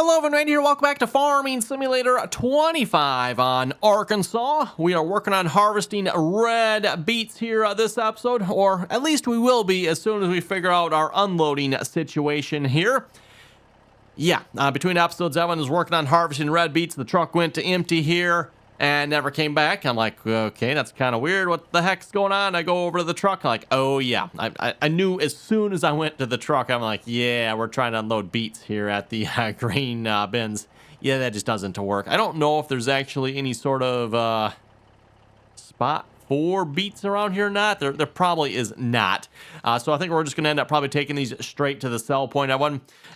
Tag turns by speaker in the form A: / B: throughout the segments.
A: Hello, everyone, here. Welcome back to Farming Simulator 25 on Arkansas. We are working on harvesting red beets here this episode, or at least we will be as soon as we figure out our unloading situation here. Yeah, between episodes, Evan was working on harvesting red beets. The truck went to empty here and never came back. I'm like, okay, that's kind of weird. What the heck's going on? I go over to the truck. I'm like, oh, yeah. I knew as soon as I went to the truck, I'm like, yeah, we're trying to unload beets here at the grain bins. Yeah, that just doesn't work. I don't know if there's actually any sort of spot for beets around here or not. There probably is not. So I think we're just going to end up probably taking these straight to the sell point.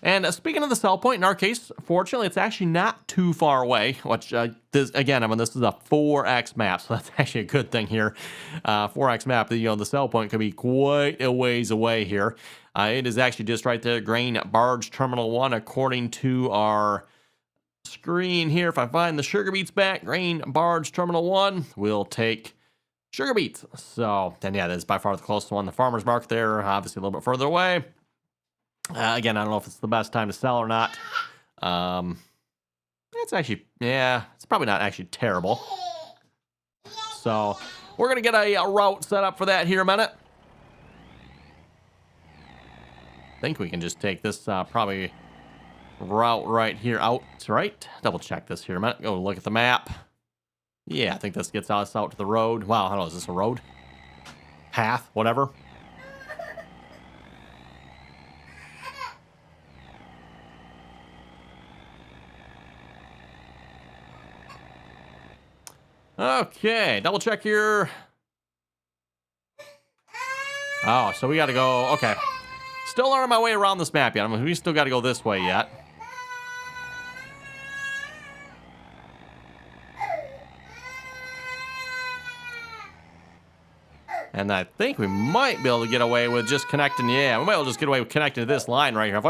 A: And speaking of the sell point, in our case, fortunately, it's actually not too far away, which, this is a 4X map, so that's actually a good thing here. 4X map, the sell point could be quite a ways away here. It is actually just right there, Grain Barge Terminal 1, according to our screen here. If I find the sugar beets back, Grain Barge Terminal 1, we'll take sugar beets. So, and yeah, that is by far the closest one. The farmer's market there, obviously a little bit further away. Again, I don't know if it's the best time to sell or not. It's actually, yeah, it's probably not actually terrible. So, we're going to get a route set up for that here in a minute. I think we can just take this probably route right here out, right? Double check this here a minute. Go look at the map. Yeah, I think this gets us out to the road. Wow, I don't know, is this a road? Path, whatever. Okay, double check here. Oh, so we got to go, okay. Still learning my way around this map yet. I mean, we still got to go this way yet. And I think we might be able to get away with just connecting, yeah, we might be able to just get away with connecting to this line right here. If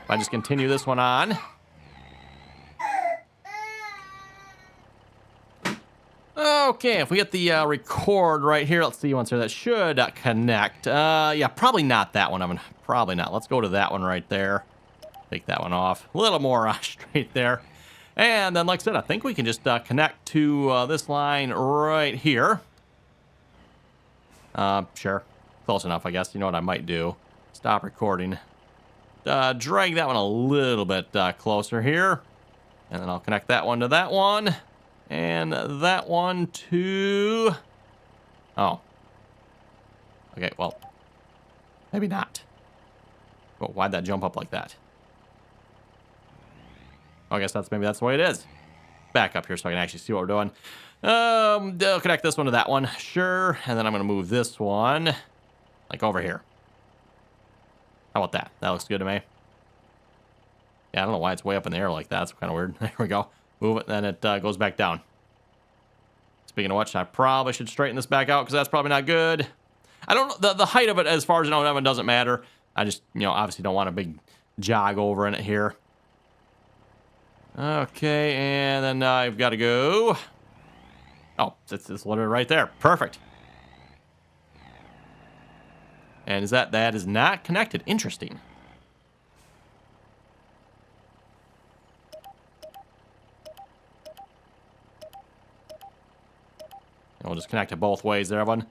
A: I just continue this one on. Okay, if we get the record right here, let's see once here, that should connect. Yeah, probably not that one, Evan. Probably not. Let's go to that one right there. Take that one off. A little more straight there. And then, like I said, I think we can just connect to this line right here. Sure. Close enough, I guess. You know what I might do? Stop recording. Drag that one a little bit closer here. And then I'll connect that one to that one. And that one to... Oh. Okay, well. Maybe not. Well, why'd that jump up like that? Oh, I guess maybe that's the way it is. Back up here so I can actually see what we're doing. I'll connect this one to that one. Sure. And then I'm going to move this one like over here. How about that? That looks good to me. Yeah, I don't know why it's way up in the air like that. It's kind of weird. There we go. Move it, then it goes back down. Speaking of which, I probably should straighten this back out because that's probably not good. I don't know. The height of it, as far as I know, Evan, doesn't matter. I just, obviously don't want a big jog over in it here. Okay, and then I've got to go. Oh, it's literally right there. Perfect. And that is not connected. Interesting. And we'll just connect it both ways there, everyone.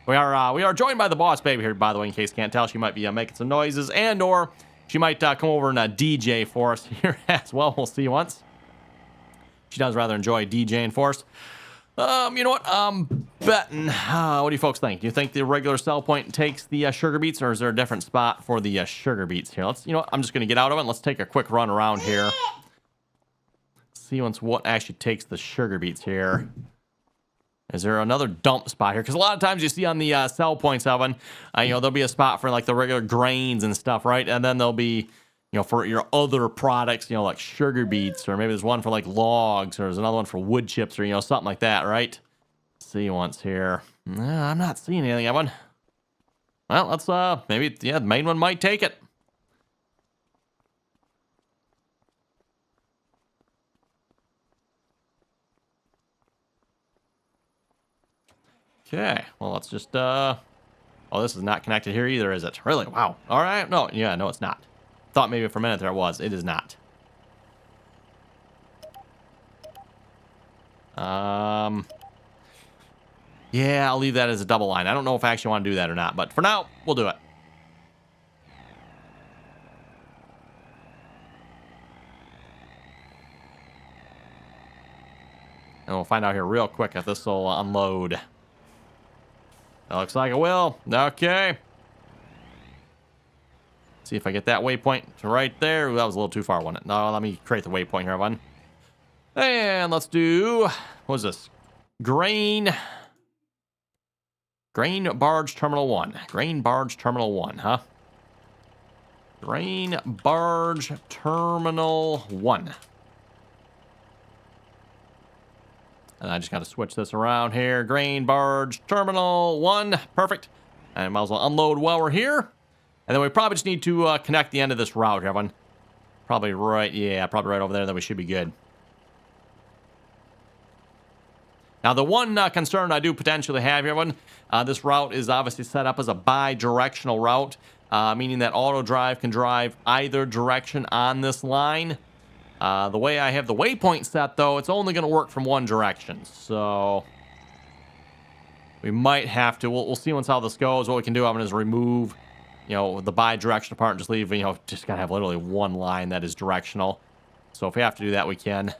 A: We are joined by the boss baby here, by the way, in case you can't tell. She might be making some noises, and or she might come over and DJ for us here as well. We'll see once. She does rather enjoy DJing for us. You know what? I'm betting. What do you folks think? Do you think the regular sell point takes the sugar beets, or is there a different spot for the sugar beets here? You know what? I'm just going to get out of it. Let's take a quick run around here. See once what actually takes the sugar beets here. Is there another dump spot here? Because a lot of times you see on the sell points, Evan, there'll be a spot for like the regular grains and stuff, right? And then there'll be, for your other products, like sugar beets, or maybe there's one for like logs, or there's another one for wood chips, or something like that, right? Let's see once here. No, I'm not seeing anything, Evan. Well, let's maybe the main one might take it. Okay, well, let's just Oh, this is not connected here either, is it? Really? Wow. All right. No, yeah, no, it's not. Thought maybe for a minute there it was. It is not. Yeah, I'll leave that as a double line. I don't know if I actually want to do that or not, but for now, we'll do it. And we'll find out here real quick if this will unload. That looks like it will. Okay. See if I get that waypoint right there. Ooh, that was a little too far, wasn't it? No, let me create the waypoint here, everyone. And let's do, what is this? Grain Barge Terminal 1. Grain Barge Terminal 1, huh? Grain Barge Terminal 1. And I just got to switch this around here. Grain Barge Terminal 1. Perfect. And might as well unload while we're here. And then we probably just need to connect the end of this route here, everyone. Probably right, yeah, probably right over there. Then we should be good. Now, the one concern I do potentially have here, everyone, this route is obviously set up as a bi-directional route, meaning that auto drive can drive either direction on this line. The way I have the waypoint set, though, it's only going to work from one direction. So we might have to, we'll see once how this goes. What we can do, I'm going to remove, the bi-directional part and just leave, just going to have literally one line that is directional. So if we have to do that, we can.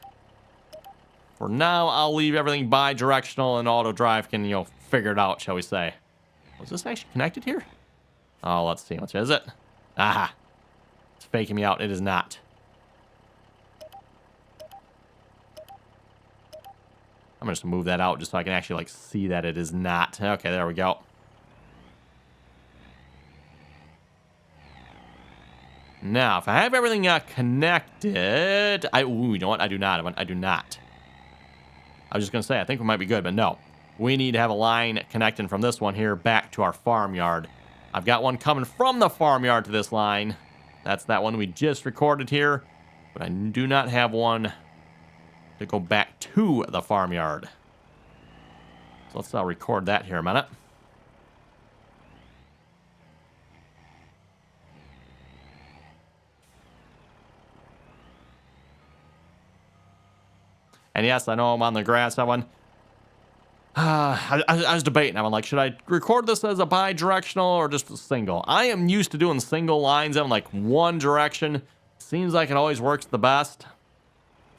A: For now, I'll leave everything bi-directional and auto drive can, figure it out, shall we say. Was this actually connected here? Oh, let's see. Which is it? Aha. It's faking me out. It is not. I'm just going to move that out just so I can actually, see that it is not. Okay, there we go. Now, if I have everything connected... Ooh, you know what? I do not. I do not. I was just going to say, I think we might be good, but no. We need to have a line connecting from this one here back to our farmyard. I've got one coming from the farmyard to this line. That's that one we just recorded here. But I do not have one to go back to the farmyard. So let's record that here a minute. And yes, I know I'm on the grass, that one. I was debating. I'm like, should I record this as a bi-directional or just a single? I am used to doing single lines in one direction. Seems like it always works the best.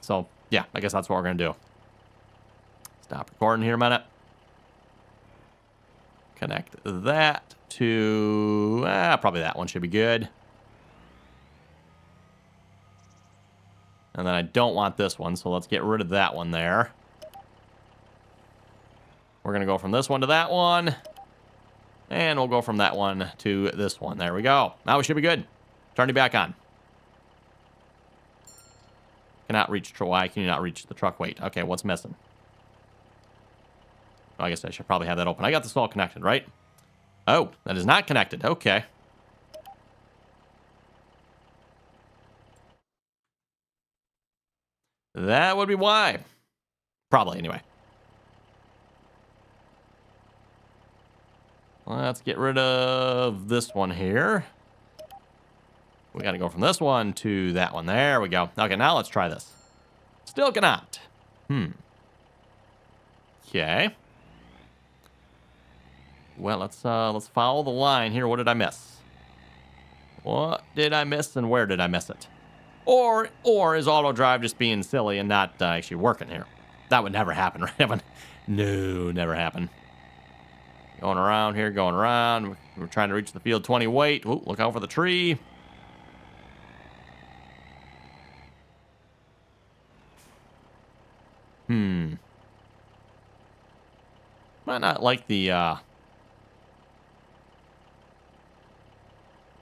A: So, yeah, I guess that's what we're going to do. Stop recording here a minute. Connect that to... probably that one should be good. And then I don't want this one, so let's get rid of that one there. We're going to go from this one to that one. And we'll go from that one to this one. There we go. Now we should be good. Turn it back on. Cannot reach... Why can you not reach the truck weight? Okay, what's missing? Oh, I guess I should probably have that open. I got this all connected, right? Oh, that is not connected. Okay. That would be why. Probably, anyway. Let's get rid of this one here. We got to go from this one to that one. There we go. Okay, now let's try this. Still cannot. Okay. Well, let's follow the line here. What did I miss? What did I miss and where did I miss it? Or is auto drive just being silly and not actually working here? That would never happen, right? No, never happen. Going around here, going around. We're trying to reach the field 20 weight. Ooh, look out for the tree. Might not like the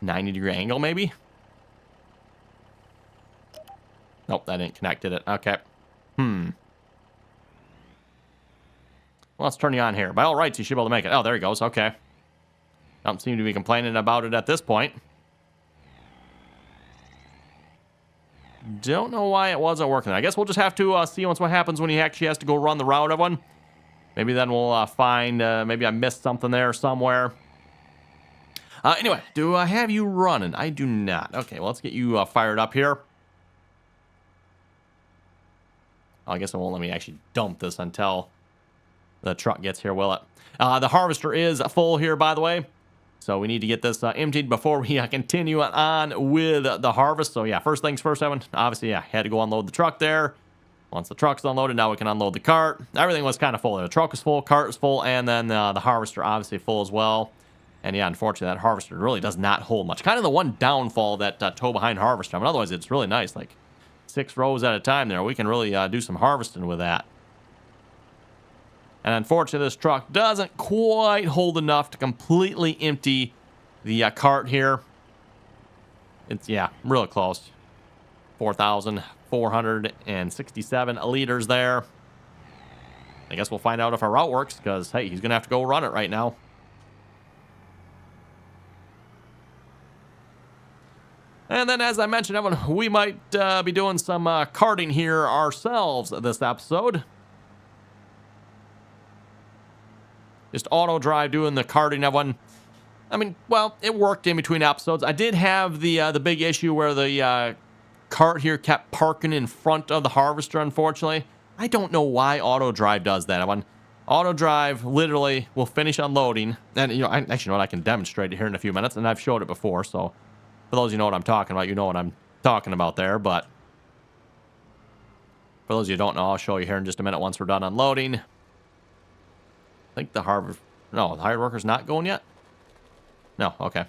A: 90-degree angle, maybe? Nope, that didn't connect, did it? Okay. Well, let's turn you on here. By all rights, you should be able to make it. Oh, there he goes. Okay. Don't seem to be complaining about it at this point. Don't know why it wasn't working. I guess we'll just have to see what happens when he actually has to go run the route of one. Maybe then we'll find, maybe I missed something there somewhere. Anyway, do I have you running? I do not. Okay, well, let's get you fired up here. Oh, I guess it won't let me actually dump this until the truck gets here, will it? The harvester is full here, by the way. So we need to get this emptied before we continue on with the harvest. So yeah, first things first, Evan. Obviously, yeah, had to go unload the truck there. Once the truck's unloaded, now we can unload the cart. Everything was kind of full. The truck was full, cart was full, and then the harvester obviously full as well. And yeah, unfortunately, that harvester really does not hold much. Kind of the one downfall that tow behind harvester. I mean, otherwise, it's really nice. Like 6 rows at a time there. We can really do some harvesting with that. And unfortunately, this truck doesn't quite hold enough to completely empty the cart here. It's, yeah, really close. 4,467 liters there. I guess we'll find out if our route works because, hey, he's going to have to go run it right now. And then, as I mentioned, Evan, we might be doing some carting here ourselves this episode. Just auto drive doing the carting, Evan. I mean, well, it worked in between episodes. I did have the big issue where the cart here kept parking in front of the harvester, unfortunately. I don't know why auto drive does that, Evan. Auto drive literally will finish unloading. And, you know, I actually know what, I can demonstrate it here in a few minutes, and I've showed it before, so for those of you who know what I'm talking about, you know what I'm talking about there. But for those of you who don't know, I'll show you here in just a minute once we're done unloading. I think the hired worker's not going yet? No, okay.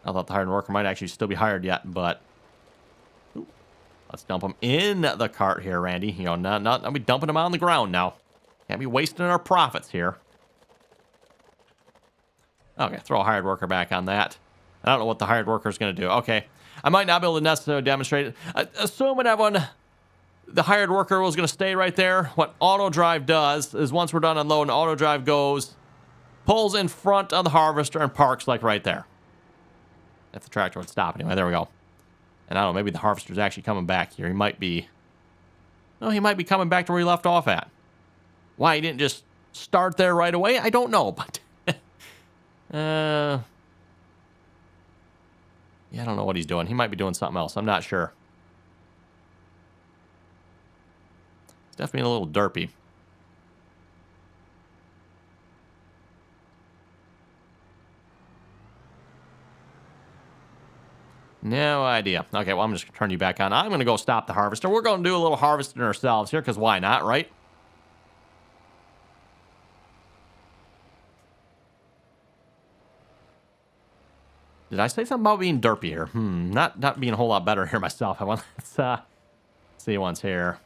A: I thought the hired worker might actually still be hired yet, but let's dump him in the cart here, Randy. You know, not be dumping him on the ground now. Can't be wasting our profits here. Okay, throw a hired worker back on that. I don't know what the hired worker is going to do. Okay, I might not be able to necessarily demonstrate it. Assuming everyone, the hired worker was going to stay right there. What auto drive does is once we're done unloading, auto drive goes, pulls in front of the harvester and parks like right there. If the tractor would stop anyway. There we go. And I don't know, maybe the harvester's actually coming back here. He might be... No, he might be coming back to where he left off at. Why he didn't just start there right away, I don't know, but... yeah, I don't know what he's doing. He might be doing something else. I'm not sure. It's definitely a little derpy. No idea. Okay, well, I'm just going to turn you back on. I'm going to go stop the harvester. We're going to do a little harvesting ourselves here, because why not, right? Did I say something about being derpy here? Not being a whole lot better here myself. Let's see once here.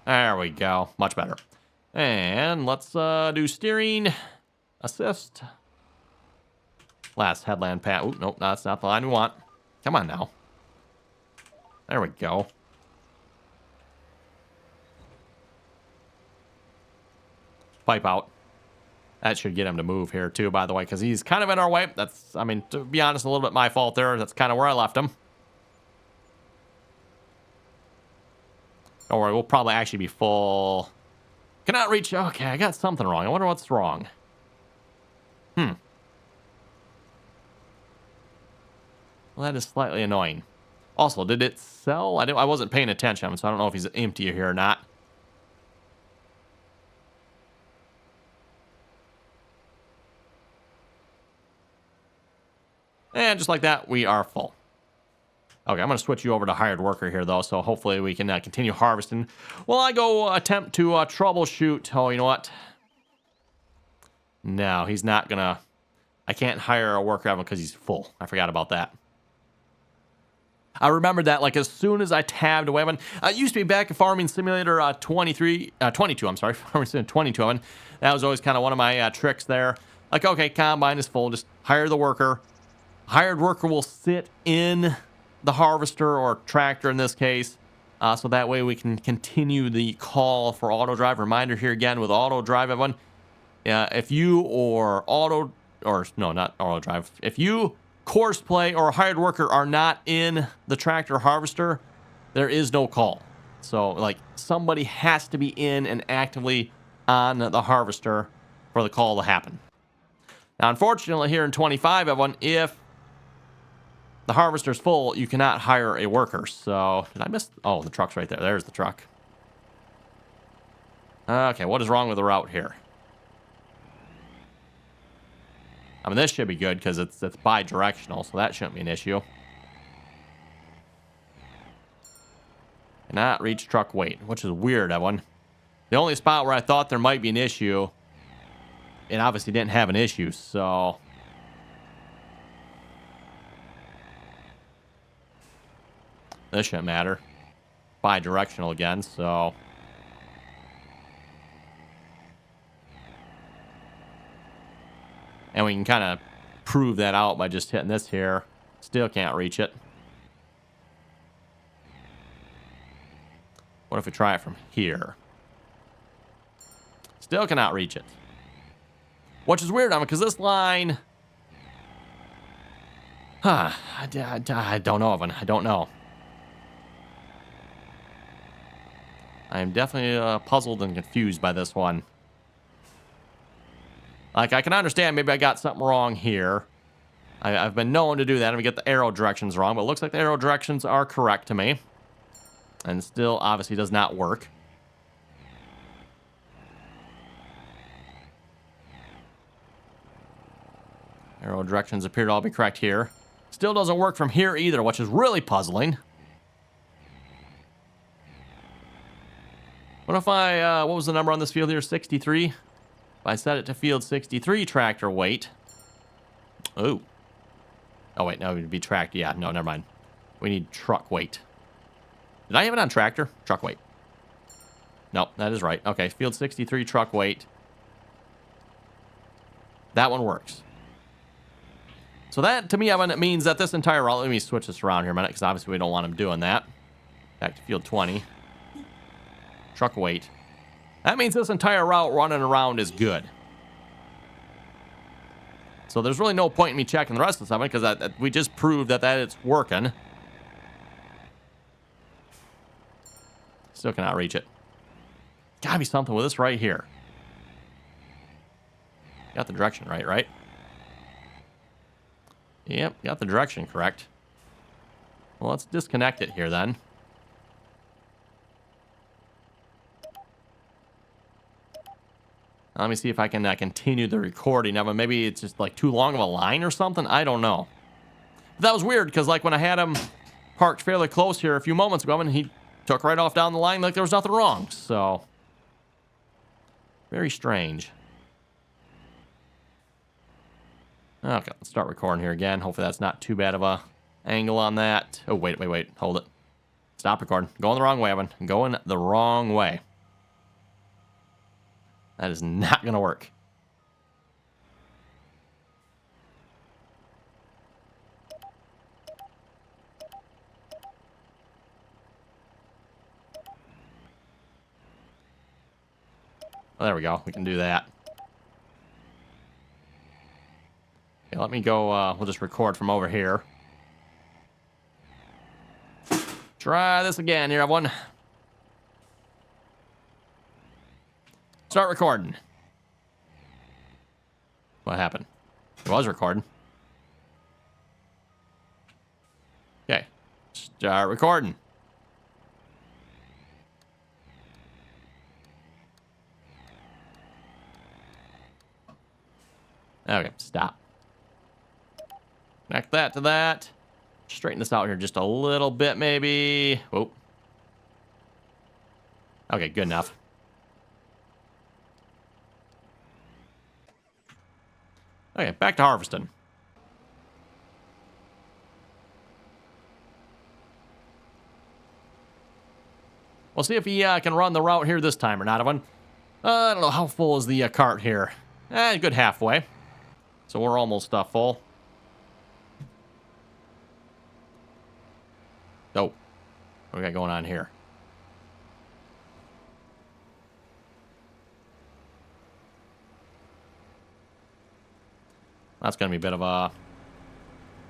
A: There we go. Much better. And let's do steering, assist. Last headland pat. Oop, nope, that's not the line we want. Come on now. There we go. Pipe out. That should get him to move here too, by the way, because he's kind of in our way. That's, I mean, to be honest, a little bit my fault there. That's kind of where I left him. Don't worry, we'll probably actually be full. Cannot reach. Okay, I got something wrong. I wonder what's wrong. Well, that is slightly annoying. Also, did it sell? I wasn't paying attention, so I don't know if he's empty here or not. And just like that, we are full. Okay, I'm going to switch you over to hired worker here, though, so hopefully we can continue harvesting. Well, I go attempt to troubleshoot. Oh, you know what? No, he's not going to... I can't hire a worker because he's full. I forgot about that. I remembered that like as soon as I tabbed away. It used to be back at Farming Simulator 22, I'm sorry. Farming Simulator 22. That was always kind of one of my tricks there. Like, okay, combine is full. Just hire the worker. Hired worker will sit in the harvester or tractor in this case. So that way we can continue the call for auto drive. Reminder here again with auto drive, everyone. If you not auto drive. If you course play or a hired worker are not in the tractor harvester, there is no call. So like somebody has to be in and actively on the harvester for the call to happen. Now, unfortunately, here in 25, everyone, if the harvester's full, you cannot hire a worker. So, did I miss? Oh, the truck's right there. There's the truck. Okay, what is wrong with the route here? I mean, this should be good because it's bi-directional, so that shouldn't be an issue. Cannot reach truck weight, which is weird, everyone. The only spot where I thought there might be an issue, it obviously didn't have an issue, so... This shouldn't matter. Bi-directional again, so... And we can kind of prove that out by just hitting this here. Still can't reach it. What if we try it from here? Still cannot reach it. Which is weird, because this line... I don't know, Evan. I don't know. I am definitely puzzled and confused by this one. Like, I can understand maybe I got something wrong here. I've been known to do that and we get the arrow directions wrong, but it looks like the arrow directions are correct to me. And still, obviously, does not work. Arrow directions appear to all be correct here. Still doesn't work from here either, which is really puzzling. What if I, what was the number on this field here? 63? If I set it to field 63 tractor weight. Ooh. Oh, wait, no, it would be tracked. Yeah, no, never mind. We need truck weight. Did I have it on tractor? Truck weight. Nope, that is right. Okay, field 63 truck weight. That one works. So that, to me, Evan, it means that this entire route... Let me switch this around here a minute, because obviously we don't want him doing that. Back to field 20. Truck weight. That means this entire route running around is good. So there's really no point in me checking the rest of this, because we just proved that it's working. Still cannot reach it. Gotta be something with this right here. Got the direction right? Yep, got the direction correct. Well, let's disconnect it here then. Let me see if I can continue the recording of it. Maybe it's just like too long of a line or something. I don't know. But that was weird because like when I had him parked fairly close here a few moments ago, and he took right off down the line like there was nothing wrong. So, very strange. Okay, let's start recording here again. Hopefully that's not too bad of a angle on that. Oh, wait. Hold it. Stop recording. Going the wrong way, Evan. Going the wrong way. That is not going to work. Well, there we go. We can do that. Okay, let me go. We'll just record from over here. Try this again here, everyone. Start recording. What happened? It was recording. Okay. Start recording. Okay, stop. Connect that to that. Straighten this out here just a little bit, maybe. Whoa. Okay, good enough. Okay, back to harvesting. We'll see if he can run the route here this time or not, Evan. I don't know, how full is the cart here? Good halfway. So we're almost full. Oh, what do we got going on here? That's going to be a bit of a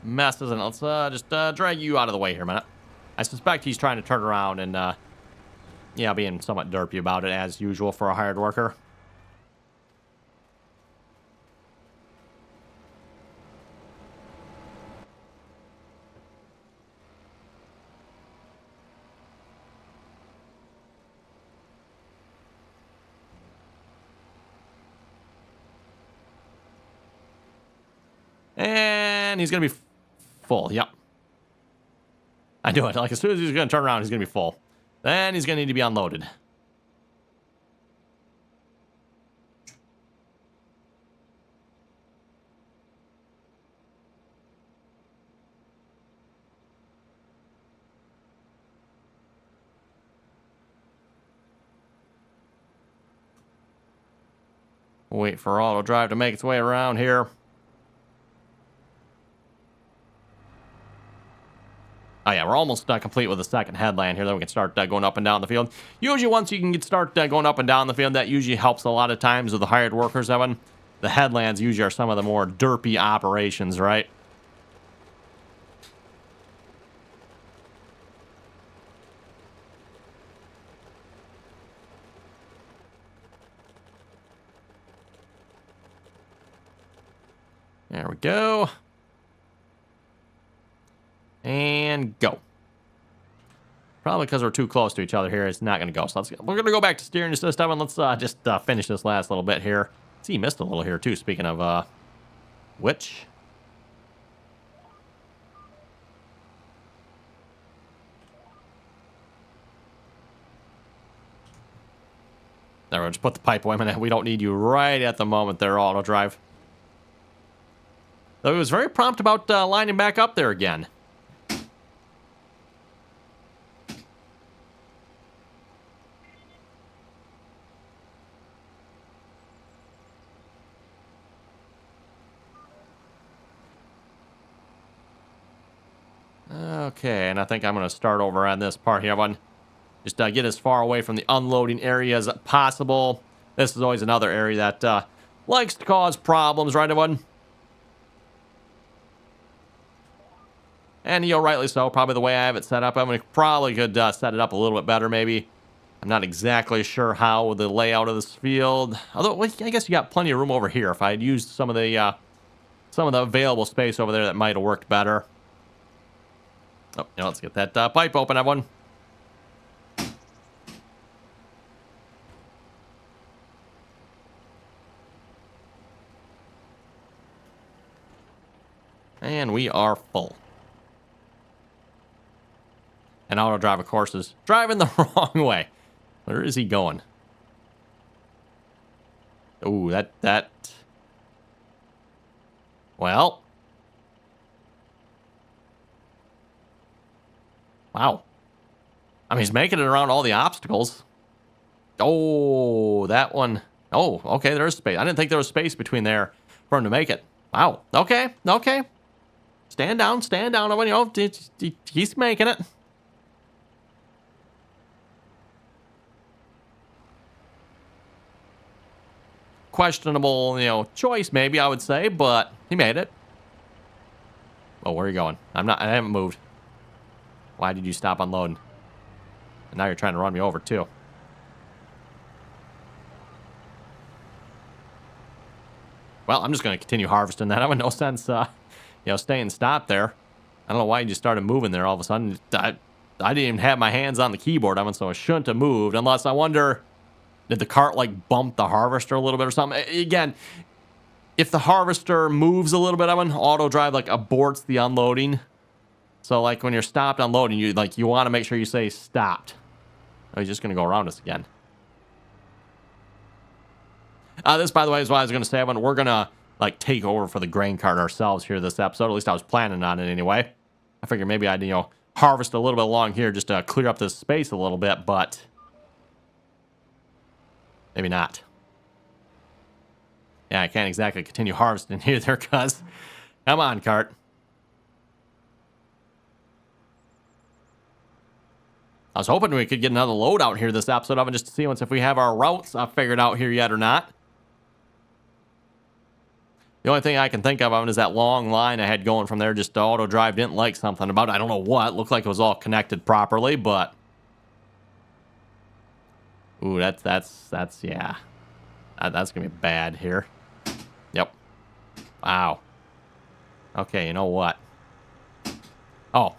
A: mess, isn't it? Let's just drag you out of the way here a minute. I suspect he's trying to turn around and, yeah, being somewhat derpy about it, as usual for a hired worker. And he's going to be full. Yep. I do it. Like, as soon as he's going to turn around, he's going to be full. Then he's going to need to be unloaded. Wait for auto drive to make its way around here. Oh yeah, we're almost complete with the second headland here. Then we can start going up and down the field. Usually once you can start going up and down the field, that usually helps a lot of times with the hired workers, Evan. The headlands usually are some of the more derpy operations, right? There we go. And go. Probably because we're too close to each other here, it's not going to go. So we're going to go back to steering just this time, and let's just finish this last little bit here. See, you missed a little here, too, speaking of which. There, we'll just put the pipe away. We don't need you right at the moment there, auto drive. Though he was very prompt about lining back up there again. Okay, and I think I'm going to start over on this part here. Just get as far away from the unloading area as possible. This is always another area that likes to cause problems, right, everyone? And, you know, rightly so. Probably the way I have it set up. I mean, probably could set it up a little bit better, maybe. I'm not exactly sure how with the layout of this field. Although, well, I guess you got plenty of room over here. If I had used some of the available space over there, that might have worked better. Oh, yeah, let's get that pipe open, everyone. And we are full. And auto drive, of course, is driving the wrong way. Where is he going? Ooh, that. Well. Wow. I mean, he's making it around all the obstacles. Oh, that one. Oh, okay, there's space. I didn't think there was space between there for him to make it. Wow. Okay, okay. Stand down. You know, he's making it. Questionable, you know, choice maybe, I would say, but he made it. Oh, where are you going? I haven't moved. Why did you stop unloading? And now you're trying to run me over, too. Well, I'm just going to continue harvesting that. I have no sense, you know, staying stopped there. I don't know why you just started moving there all of a sudden. I didn't even have my hands on the keyboard, so I shouldn't have moved. Unless, I wonder, did the cart, like, bump the harvester a little bit or something? Again, if the harvester moves a little bit, auto drive, like, aborts the unloading. So, like, when you're stopped unloading, you want to make sure you say stopped. Oh, he's just going to go around us again. This, by the way, is what I was going to say. We're going to, like, take over for the grain cart ourselves here this episode. At least I was planning on it anyway. I figured maybe I'd, you know, harvest a little bit along here just to clear up this space a little bit, but maybe not. Yeah, I can't exactly continue harvesting either, because come on, cart. I was hoping we could get another load out here this episode of it just to see if we have our routes figured out here yet or not. The only thing I can think of is that long line I had going from there. Just auto drive didn't like something about it. I don't know what. Looked like it was all connected properly, but ooh, that's yeah. That's gonna be bad here. Yep. Wow. Okay, you know what? Oh,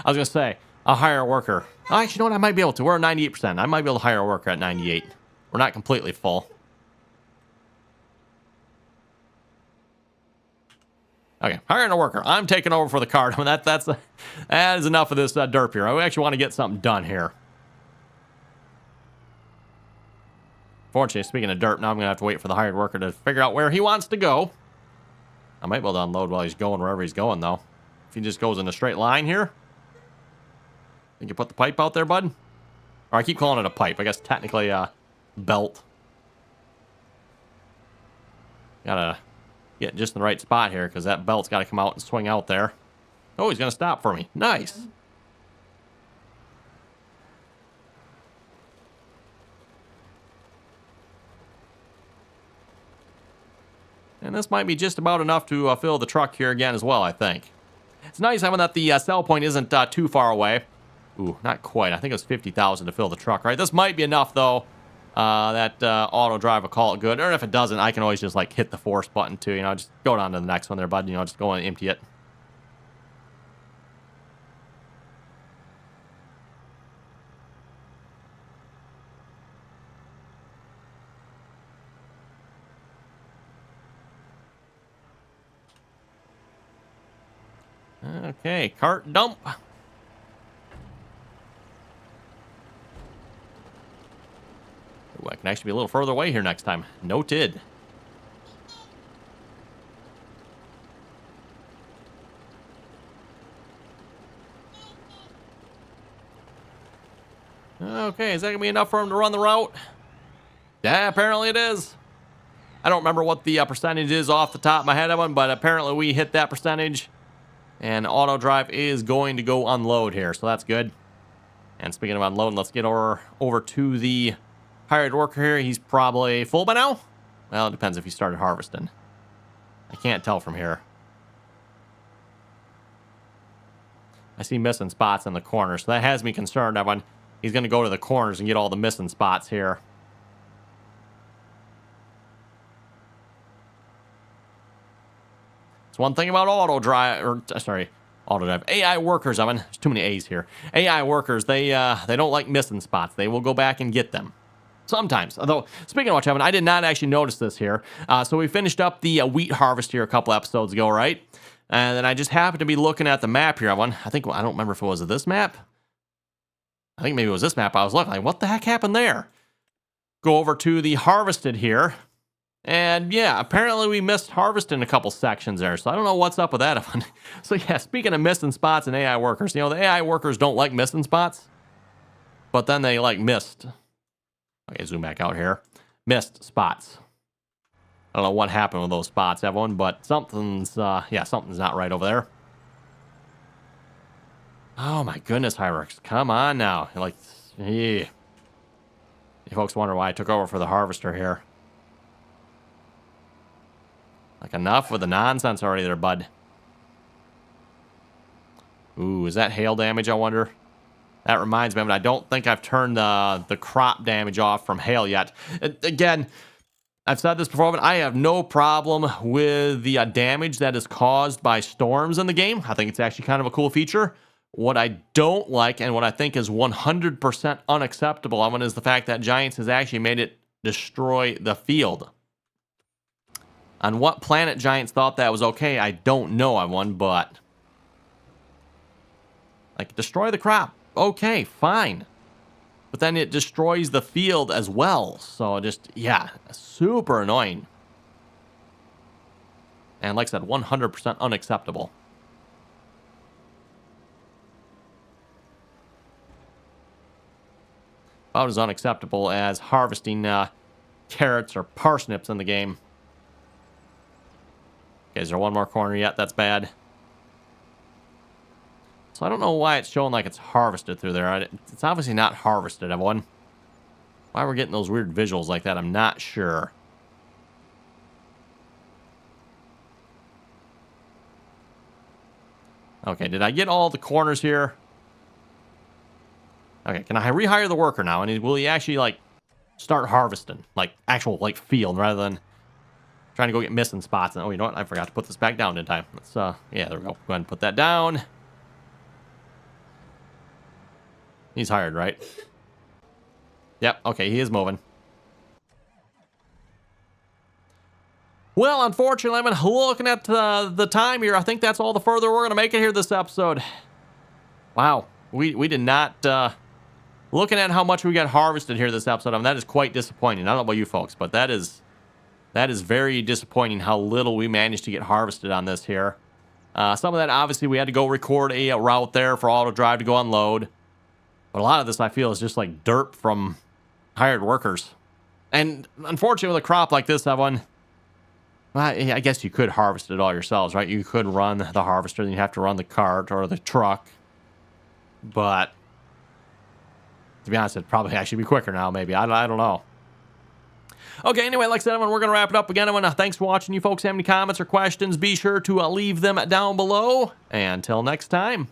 A: I was gonna say I'll hire a worker. Oh, actually, you know what? I might be able to. We're at 98%. I might be able to hire a worker at 98. We're not completely full. Okay, hiring a worker. I'm taking over for the card. That is enough of this derp here. I actually want to get something done here. Fortunately, speaking of derp, now I'm going to have to wait for the hired worker to figure out where he wants to go. I might be able to unload while he's going wherever he's going, though. If he just goes in a straight line here. Think you put the pipe out there, bud? Or I keep calling it a pipe. I guess technically a belt. Gotta get just in the right spot here, because that belt's got to come out and swing out there. Oh, he's going to stop for me. Nice. And this might be just about enough to fill the truck here again as well, I think. It's nice having that the sell point isn't too far away. Ooh, not quite. I think it was 50,000 to fill the truck, right? This might be enough, though. That auto drive will call it good. Or if it doesn't, I can always just, like, hit the force button, too. You know, just go down to the next one there, bud. You know, just go and empty it. Okay, cart dump. Ooh, I can actually be a little further away here next time. Noted. Okay, is that going to be enough for him to run the route? Yeah, apparently it is. I don't remember what the percentage is off the top of my head of one, but apparently we hit that percentage. And auto drive is going to go unload here, so that's good. And speaking of unloading, let's get over to the hired worker here. He's probably full by now. Well, it depends if he started harvesting. I can't tell from here. I see missing spots in the corner, so that has me concerned, everyone. He's going to go to the corners and get all the missing spots here. It's one thing about auto drive, AI workers. I mean, there's too many A's here. AI workers, they don't like missing spots. They will go back and get them. Sometimes. Although, speaking of which, Evan, I did not actually notice this here. So we finished up the wheat harvest here a couple episodes ago, right? And then I just happened to be looking at the map here, Evan. I don't remember if it was this map. I think maybe it was this map. I was looking like, what the heck happened there? Go over to the harvested here. And yeah, apparently we missed harvesting a couple sections there. So I don't know what's up with that. So yeah, speaking of missing spots and AI workers, you know, the AI workers don't like missing spots. But then they like missed. Okay, zoom back out here. Missed spots. I don't know what happened with those spots, everyone, but something's not right over there. Oh my goodness, Hyrex. Come on now. Like, yeah. You folks wonder why I took over for the harvester here. Like, enough with the nonsense already there, bud. Ooh, is that hail damage, I wonder? That reminds me, but I don't think I've turned the crop damage off from hail yet. Again, I've said this before, but I have no problem with the damage that is caused by storms in the game. I think it's actually kind of a cool feature. What I don't like, and what I think is 100% unacceptable, I mean, is the fact that Giants has actually made it destroy the field. On what planet Giants thought that was okay, I don't know, everyone, but... like, destroy the crop. Okay, fine. But then it destroys the field as well. So just, yeah, super annoying. And like I said, 100% unacceptable. About as unacceptable as harvesting carrots or parsnips in the game. Okay, is there one more corner yet? That's bad. So I don't know why it's showing like it's harvested through there. It's obviously not harvested, everyone. Why we're getting those weird visuals like that, I'm not sure. Okay, did I get all the corners here? Okay, can I rehire the worker now? And will he actually, like, start harvesting? Like, actual, like, field rather than trying to go get missing spots. Oh, you know what? I forgot to put this back down, didn't I? Let's, yeah, there we go. Go ahead and put that down. He's hired, right? Yep, okay, he is moving. Well, unfortunately, I've been looking at the time here. I think that's all the further we're going to make it here this episode. Wow. We did not... looking at how much we got harvested here this episode, I mean, that is quite disappointing. I don't know about you folks, but that is very disappointing how little we managed to get harvested on this here. Some of that, obviously, we had to go record a route there for auto drive to go unload. But a lot of this, I feel, is just like dirt from hired workers. And unfortunately, with a crop like this, Evan, I guess you could harvest it all yourselves, right? You could run the harvester, then you have to run the cart or the truck. But to be honest, it'd probably actually be quicker now, maybe. I don't know. Okay, anyway, like I said, everyone, we're going to wrap it up again. Everyone, thanks for watching. You folks have any comments or questions, be sure to leave them down below. And until next time.